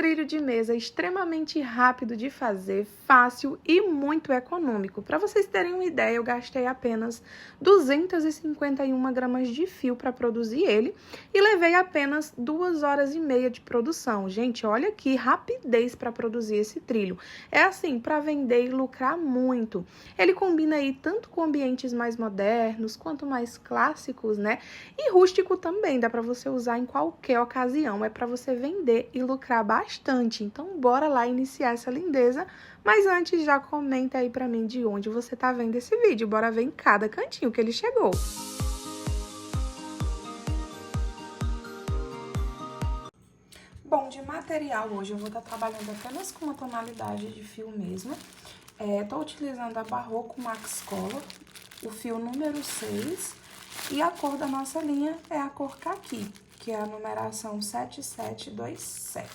trilho de mesa extremamente rápido de fazer, fácil e muito econômico. Para vocês terem uma ideia, eu gastei apenas 251 gramas de fio para produzir ele e levei apenas 2 horas e meia de produção. Gente, olha que rapidez para produzir esse trilho. É assim, para vender e lucrar muito. Ele combina aí tanto com ambientes mais modernos quanto mais clássicos, né? E rústico também, dá para você usar em qualquer ocasião. É para você vender e lucrar bastante. Então, bora lá iniciar essa lindeza. Mas antes, já comenta aí pra mim de onde você tá vendo esse vídeo. Bora ver em cada cantinho que ele chegou. Bom, de material hoje eu vou estar trabalhando apenas com uma tonalidade de fio mesmo. Tô utilizando a Barroco Max Color, o fio número 6. E a cor da nossa linha é a cor caqui, que é a numeração 7727.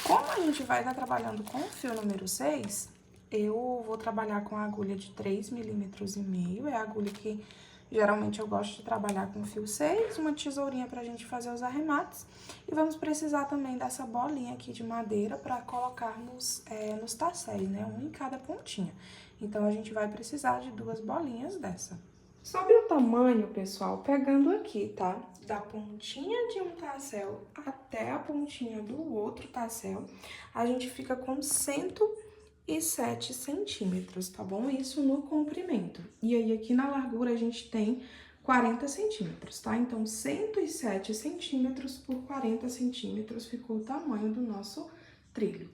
Como a gente vai estar trabalhando com o fio número 6, eu vou trabalhar com a agulha de 3,5 mm. É a agulha que geralmente eu gosto de trabalhar com o fio 6, uma tesourinha pra gente fazer os arremates. E vamos precisar também dessa bolinha aqui de madeira para colocarmos nos tasséis, né? Um em cada pontinha. Então, a gente vai precisar de 2 bolinhas dessa. Sobre o tamanho, pessoal, pegando aqui, tá? Da pontinha de um tassel até a pontinha do outro tassel, a gente fica com 107 centímetros, tá bom? Isso no comprimento. E aí, aqui na largura, a gente tem 40 centímetros, tá? Então, 107 centímetros por 40 centímetros ficou o tamanho do nosso trilho.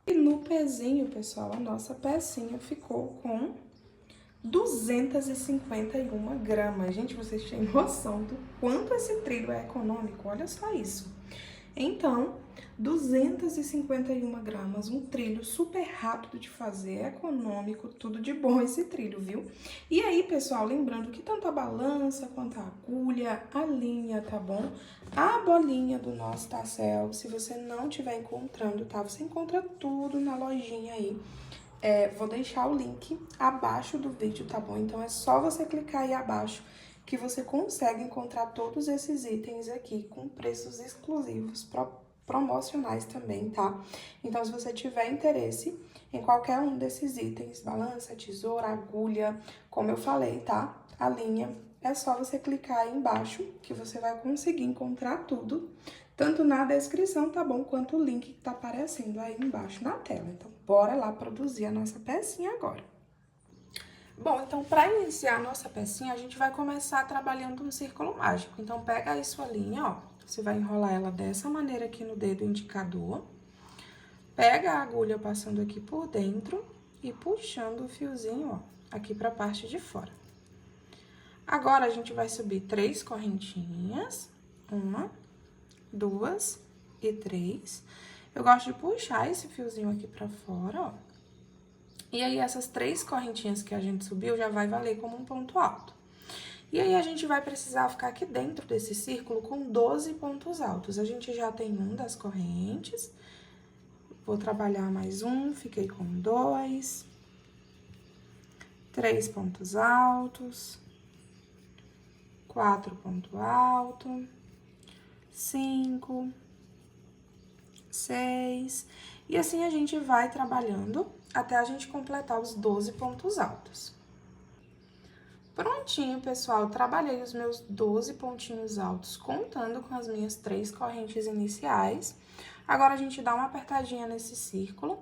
E no pezinho, pessoal, a nossa pecinha ficou com 251 gramas. Gente, vocês têm noção do quanto esse trilho é econômico? Olha só isso. Então, 251 gramas, um trilho super rápido de fazer, econômico, tudo de bom esse trilho, viu? E aí, pessoal, lembrando que tanto a balança quanto a agulha, a linha, tá bom? A bolinha do nosso tassel, se você não estiver encontrando, tá? Você encontra tudo na lojinha aí. Vou deixar o link abaixo do vídeo, tá bom? Então, é só você clicar aí abaixo que você consegue encontrar todos esses itens aqui com preços exclusivos, promocionais também, tá? Então, se você tiver interesse em qualquer um desses itens, balança, tesoura, agulha, como eu falei, tá? A linha, é só você clicar aí embaixo que você vai conseguir encontrar tudo, tanto na descrição, tá bom? Quanto o link que tá aparecendo aí embaixo na tela. Então, bora lá produzir a nossa pecinha agora. Bom, então, para iniciar a nossa pecinha, a gente vai começar trabalhando um círculo mágico. Então, pega aí sua linha, ó, você vai enrolar ela dessa maneira aqui no dedo indicador. Pega a agulha passando aqui por dentro e puxando o fiozinho, ó, aqui pra parte de fora. Agora, a gente vai subir 3 correntinhas, 1, 2 e 3. Eu gosto de puxar esse fiozinho aqui pra fora, ó. E aí, essas 3 correntinhas que a gente subiu já vai valer como um ponto alto. E aí, a gente vai precisar ficar aqui dentro desse círculo com 12 pontos altos. A gente já tem um das correntes. Vou trabalhar mais um, fiquei com 2. 3 pontos altos. 4 pontos altos. 5, 6, e assim a gente vai trabalhando até a gente completar os 12 pontos altos. Prontinho, pessoal, trabalhei os meus 12 pontinhos altos, contando com as minhas 3 correntes iniciais. Agora, a gente dá uma apertadinha nesse círculo,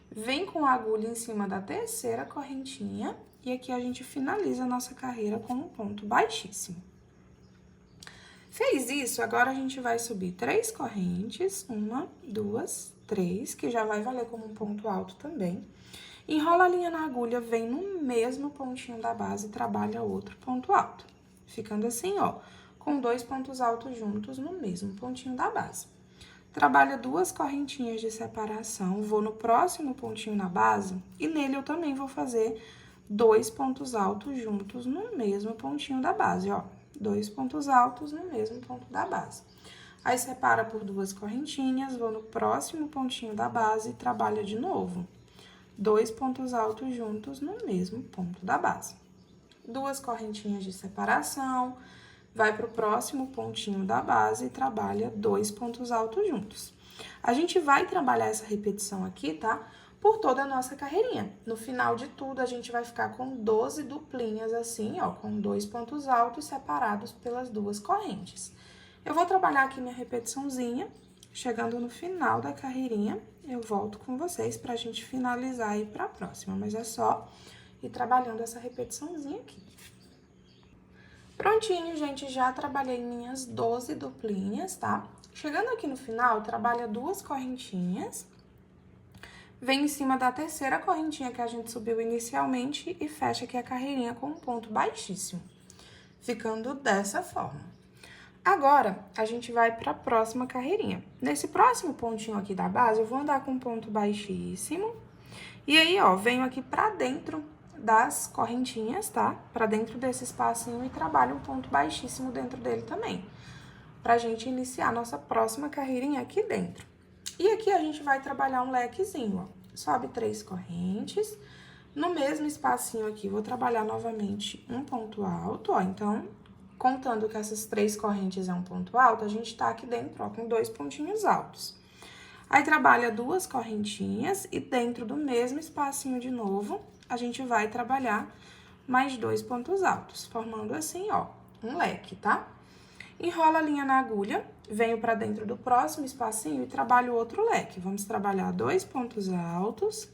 vem com a agulha em cima da terceira correntinha, e aqui a gente finaliza a nossa carreira com um ponto baixíssimo. Fez isso, agora a gente vai subir 3 correntes, 1, 2, 3, que já vai valer como um ponto alto também. Enrola a linha na agulha, vem no mesmo pontinho da base e trabalha outro ponto alto. Ficando assim, ó, com 2 pontos altos juntos no mesmo pontinho da base. Trabalha 2 correntinhas de separação, vou no próximo pontinho na base e nele eu também vou fazer 2 pontos altos juntos no mesmo pontinho da base, ó. 2 pontos altos no mesmo ponto da base. Aí, separa por 2 correntinhas, vou no próximo pontinho da base e trabalha de novo. 2 pontos altos juntos no mesmo ponto da base. 2 correntinhas de separação, vai pro próximo pontinho da base e trabalha 2 pontos altos juntos. A gente vai trabalhar essa repetição aqui, tá? Por toda a nossa carreirinha. No final de tudo, a gente vai ficar com 12 duplinhas assim, ó, com 2 pontos altos separados pelas 2 correntes. Eu vou trabalhar aqui minha repetiçãozinha. Chegando no final da carreirinha, eu volto com vocês pra gente finalizar e ir pra próxima. Mas é só ir trabalhando essa repetiçãozinha aqui. Prontinho, gente, já trabalhei minhas 12 duplinhas, tá? Chegando aqui no final, trabalha 2 correntinhas. Vem em cima da terceira correntinha que a gente subiu inicialmente e fecha aqui a carreirinha com um ponto baixíssimo. Ficando dessa forma. Agora, a gente vai para a próxima carreirinha. Nesse próximo pontinho aqui da base, eu vou andar com um ponto baixíssimo. E aí, ó, venho aqui para dentro das correntinhas, tá? Para dentro desse espacinho e trabalho um ponto baixíssimo dentro dele também. Pra gente iniciar a nossa próxima carreirinha aqui dentro. E aqui a gente vai trabalhar um lequezinho, ó. Sobe 3 correntes. No mesmo espacinho aqui, vou trabalhar novamente um ponto alto, ó. Então, contando que essas 3 correntes é um ponto alto, a gente tá aqui dentro, ó, com 2 pontinhos altos. Aí, trabalha 2 correntinhas e dentro do mesmo espacinho de novo, a gente vai trabalhar mais 2 pontos altos, formando assim, ó, um leque, tá? Enrola a linha na agulha, venho pra dentro do próximo espacinho e trabalho outro leque. Vamos trabalhar 2 pontos altos,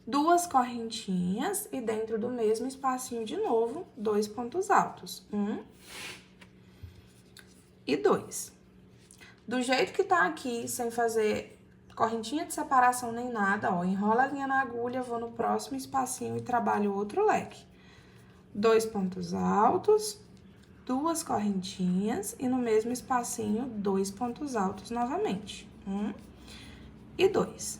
2 correntinhas e dentro do mesmo espacinho de novo, 2 pontos altos. 1 e 2. Do jeito que tá aqui, sem fazer correntinha de separação nem nada, ó, enrola a linha na agulha, vou no próximo espacinho e trabalho outro leque. 2 pontos altos, 2 correntinhas e no mesmo espacinho, 2 pontos altos novamente. 1 e 2.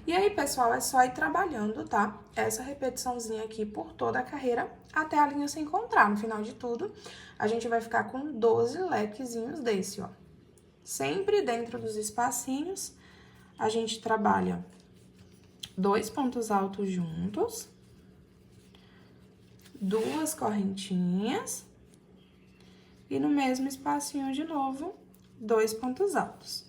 E aí, pessoal, é só ir trabalhando, tá? Essa repetiçãozinha aqui por toda a carreira até a linha se encontrar. No final de tudo, a gente vai ficar com 12 lequezinhos desse, ó. Sempre dentro dos espacinhos, a gente trabalha 2 pontos altos juntos, 2 correntinhas e no mesmo espacinho de novo, 2 pontos altos.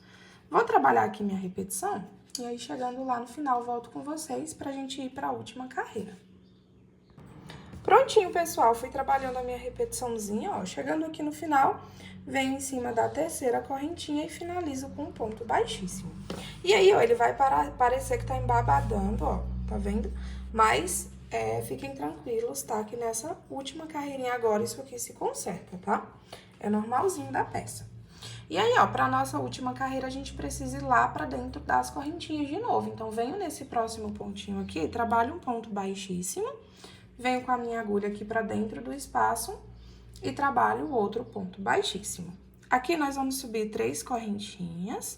Vou trabalhar aqui minha repetição e aí chegando lá no final volto com vocês pra gente ir pra última carreira. Prontinho, pessoal, fui trabalhando a minha repetiçãozinha, ó, chegando aqui no final, venho em cima da terceira correntinha e finalizo com um ponto baixíssimo. E aí, ó, ele vai parecer que tá embabadando, ó, tá vendo? Mas, fiquem tranquilos, tá? Que nessa última carreirinha agora, isso aqui se conserta, tá? É normalzinho da peça. E aí, ó, pra nossa última carreira, a gente precisa ir lá pra dentro das correntinhas de novo. Então, venho nesse próximo pontinho aqui, trabalho um ponto baixíssimo, venho com a minha agulha aqui pra dentro do espaço e trabalho o outro ponto baixíssimo. Aqui, nós vamos subir 3 correntinhas,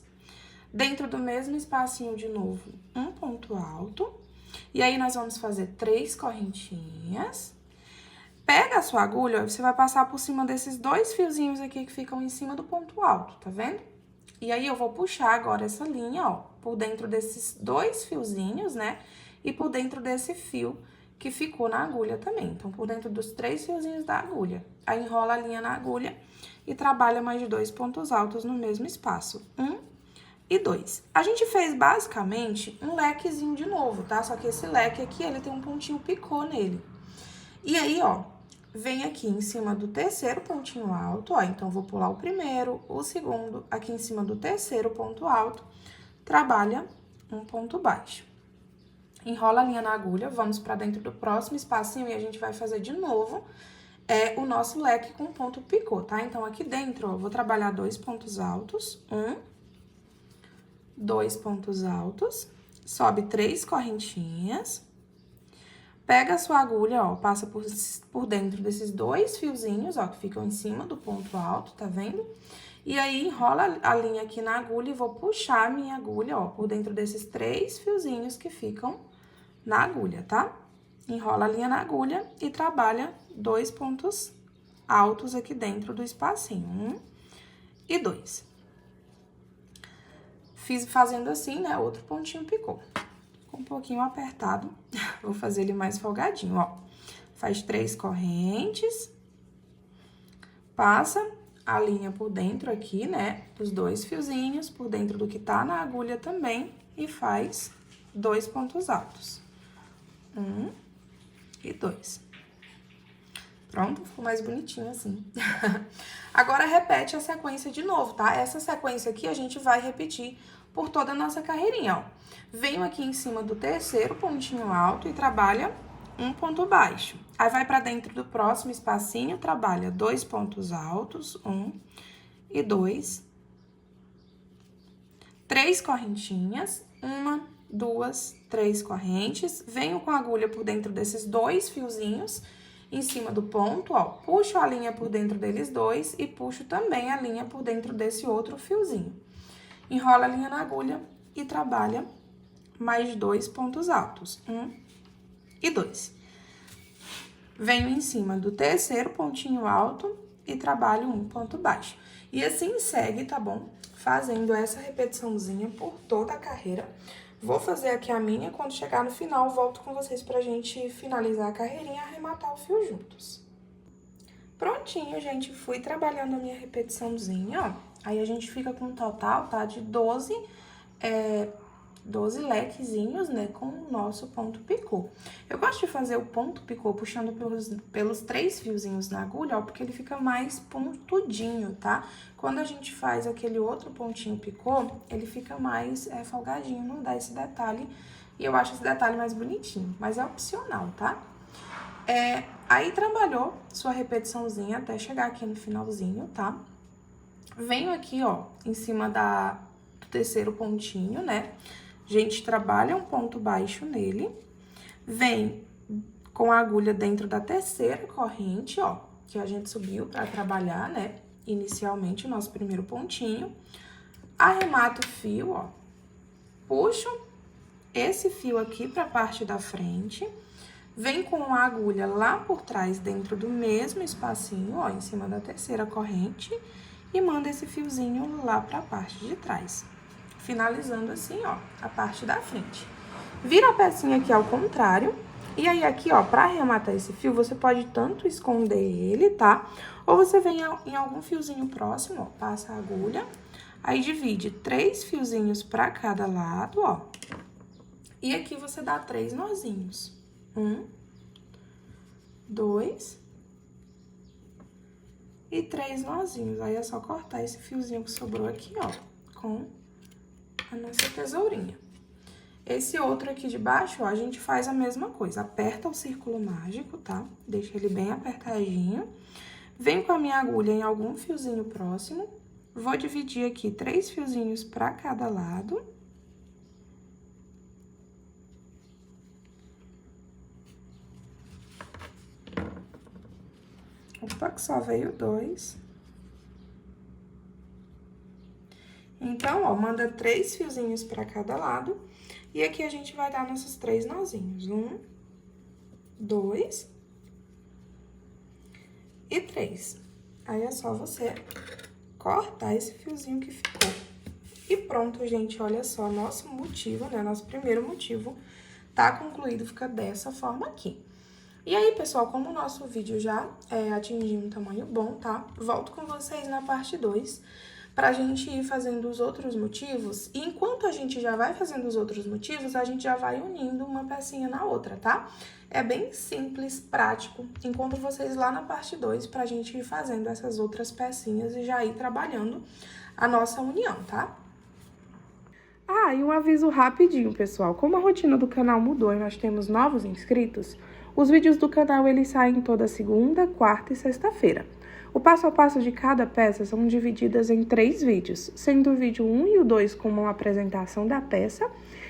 dentro do mesmo espacinho de novo, um ponto alto, e aí, nós vamos fazer 3 correntinhas. Pega a sua agulha, você vai passar por cima desses 2 fiozinhos aqui que ficam em cima do ponto alto, tá vendo? E aí, eu vou puxar agora essa linha, ó, por dentro desses 2 fiozinhos, né? E por dentro desse fio que ficou na agulha também. Então, por dentro dos 3 fiozinhos da agulha. Aí, enrola a linha na agulha e trabalha mais 2 pontos altos no mesmo espaço. 1 e 2. A gente fez, basicamente, um lequezinho de novo, tá? Só que esse leque aqui, ele tem um pontinho picô nele. E aí, ó, vem aqui em cima do terceiro pontinho alto, ó, então, vou pular o primeiro, o segundo, aqui em cima do terceiro ponto alto, trabalha um ponto baixo. Enrola a linha na agulha, vamos pra dentro do próximo espacinho e a gente vai fazer de novo o nosso leque com ponto picô, tá? Então, aqui dentro, ó, vou trabalhar 2 pontos altos, 1, 2 pontos altos, sobe 3 correntinhas, pega a sua agulha, ó, passa por dentro desses 2 fiozinhos, ó, que ficam em cima do ponto alto, tá vendo? E aí, enrola a linha aqui na agulha e vou puxar a minha agulha, ó, por dentro desses 3 fiozinhos que ficam na agulha, tá? Enrola a linha na agulha e trabalha 2 pontos altos aqui dentro do espacinho. 1 e 2. Fiz fazendo assim, né, outro pontinho picô. Ficou um pouquinho apertado, vou fazer ele mais folgadinho, ó. Faz 3 correntes, passa a linha por dentro aqui, né, os 2 fiozinhos por dentro do que tá na agulha também e faz 2 pontos altos. 1 e 2. Pronto, ficou mais bonitinho assim. Agora, repete a sequência de novo, tá? Essa sequência aqui a gente vai repetir por toda a nossa carreirinha, ó. Venho aqui em cima do terceiro pontinho alto e trabalha um ponto baixo. Aí, vai pra dentro do próximo espacinho, trabalha 2 pontos altos, 1 e 2. 3 correntinhas, 1, 2, 3 correntes. Venho com a agulha por dentro desses 2 fiozinhos, em cima do ponto, ó, puxo a linha por dentro deles 2 e puxo também a linha por dentro desse outro fiozinho. Enrola a linha na agulha e trabalha mais 2 pontos altos, 1 e 2. Venho em cima do terceiro pontinho alto e trabalho um ponto baixo. E assim segue, tá bom? Fazendo essa repetiçãozinha por toda a carreira. Vou fazer aqui a minha, quando chegar no final, volto com vocês pra gente finalizar a carreirinha e arrematar o fio juntos. Prontinho, gente, fui trabalhando a minha repetiçãozinha, ó. Aí, a gente fica com um total, tá, de 12 lequezinhos, né, com o nosso ponto picô. Eu gosto de fazer o ponto picô puxando pelos 3 fiozinhos na agulha, ó, porque ele fica mais pontudinho, tá? Quando a gente faz aquele outro pontinho picô, ele fica mais folgadinho, não dá esse detalhe. E eu acho esse detalhe mais bonitinho, mas é opcional, tá? Aí, trabalhou sua repetiçãozinha até chegar aqui no finalzinho, tá? Venho aqui, ó, em cima do terceiro pontinho, né? A gente trabalha um ponto baixo nele, vem com a agulha dentro da terceira corrente, ó, que a gente subiu pra trabalhar, né? Inicialmente, o nosso primeiro pontinho. Arremato o fio, ó, puxo esse fio aqui pra parte da frente, vem com a agulha lá por trás, dentro do mesmo espacinho, ó, em cima da terceira corrente, e manda esse fiozinho lá pra parte de trás. Finalizando assim, ó, a parte da frente. Vira a pecinha aqui ao contrário. E aí, aqui, ó, pra arrematar esse fio, você pode tanto esconder ele, tá? Ou você vem em algum fiozinho próximo, ó, passa a agulha. Aí, divide 3 fiozinhos pra cada lado, ó. E aqui, você dá 3 nozinhos. 1, 2 e 3 nozinhos. Aí, é só cortar esse fiozinho que sobrou aqui, ó, com a nossa tesourinha. Esse outro aqui de baixo, ó, a gente faz a mesma coisa. Aperta o círculo mágico, tá? Deixa ele bem apertadinho. Venho com a minha agulha em algum fiozinho próximo. Vou dividir aqui 3 fiozinhos pra cada lado. Opa, que só veio 2. Então, ó, manda 3 fiozinhos pra cada lado. E aqui a gente vai dar nossos 3 nozinhos. 1, 2 e 3. Aí, é só você cortar esse fiozinho que ficou. E pronto, gente, olha só, nosso motivo, né, nosso primeiro motivo tá concluído, fica dessa forma aqui. E aí, pessoal, como o nosso vídeo já atingiu um tamanho bom, tá? Volto com vocês na parte 2. Pra gente ir fazendo os outros motivos, e enquanto a gente já vai fazendo os outros motivos, a gente já vai unindo uma pecinha na outra, tá? É bem simples, prático. Encontro vocês lá na parte 2 pra gente ir fazendo essas outras pecinhas e já ir trabalhando a nossa união, tá? Ah, e um aviso rapidinho, pessoal. Como a rotina do canal mudou e nós temos novos inscritos, os vídeos do canal eles saem toda segunda, quarta e sexta-feira. O passo a passo de cada peça são divididas em 3 vídeos, sendo o vídeo 1 e o 2 com uma apresentação da peça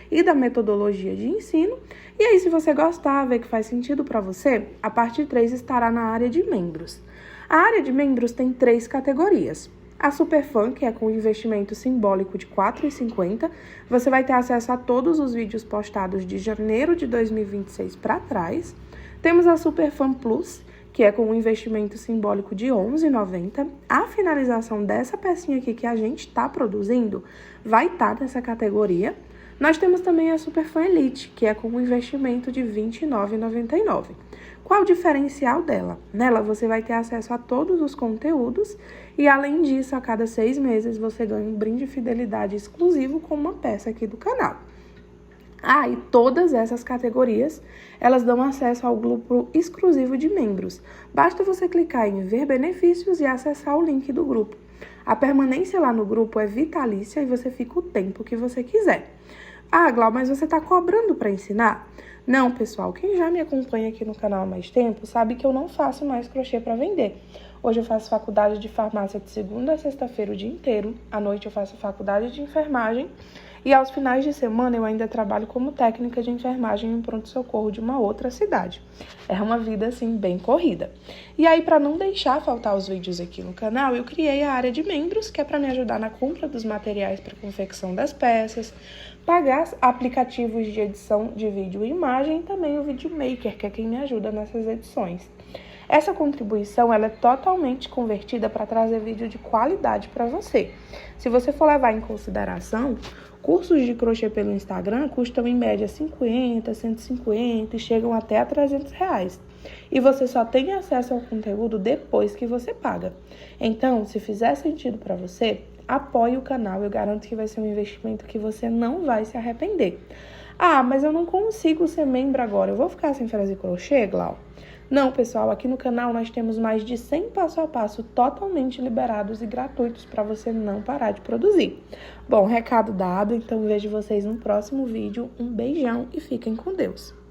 e da metodologia de ensino. E aí, se você gostar, ver que faz sentido para você, a parte 3 estará na área de membros. A área de membros tem 3 categorias. A Superfan, que é com investimento simbólico de R$ 4,50, você vai ter acesso a todos os vídeos postados de janeiro de 2026 para trás. Temos a Superfan Plus, que é com um investimento simbólico de R$ 11,90. A finalização dessa pecinha aqui que a gente está produzindo vai estar nessa categoria. Nós temos também a Superfan Elite, que é com um investimento de R$ 29,99. Qual o diferencial dela? Nela você vai ter acesso a todos os conteúdos E além disso, a cada 6 meses você ganha um brinde de fidelidade exclusivo com uma peça aqui do canal. Ah, e todas essas categorias, elas dão acesso ao grupo exclusivo de membros. Basta você clicar em ver benefícios e acessar o link do grupo. A permanência lá no grupo é vitalícia e você fica o tempo que você quiser. Ah, Glau, mas você está cobrando para ensinar? Não, pessoal, quem já me acompanha aqui no canal há mais tempo sabe que eu não faço mais crochê para vender. Hoje eu faço faculdade de farmácia de segunda a sexta-feira o dia inteiro. À noite eu faço faculdade de enfermagem. E aos finais de semana eu ainda trabalho como técnica de enfermagem em pronto-socorro de uma outra cidade. É uma vida, assim, bem corrida. E aí, para não deixar faltar os vídeos aqui no canal, eu criei a área de membros, que é para me ajudar na compra dos materiais para confecção das peças, pagar aplicativos de edição de vídeo e imagem e também o Videomaker, que é quem me ajuda nessas edições. Essa contribuição ela é totalmente convertida para trazer vídeo de qualidade para você. Se você for levar em consideração, cursos de crochê pelo Instagram custam em média 50, 150 e chegam até a R$300. E você só tem acesso ao conteúdo depois que você paga. Então, se fizer sentido para você, apoie o canal. Eu garanto que vai ser um investimento que você não vai se arrepender. Ah, mas eu não consigo ser membro agora. Eu vou ficar sem fazer crochê, Glau? Não, pessoal, aqui no canal nós temos mais de 100 passo a passo totalmente liberados e gratuitos para você não parar de produzir. Bom, recado dado, então vejo vocês no próximo vídeo. Um beijão e fiquem com Deus!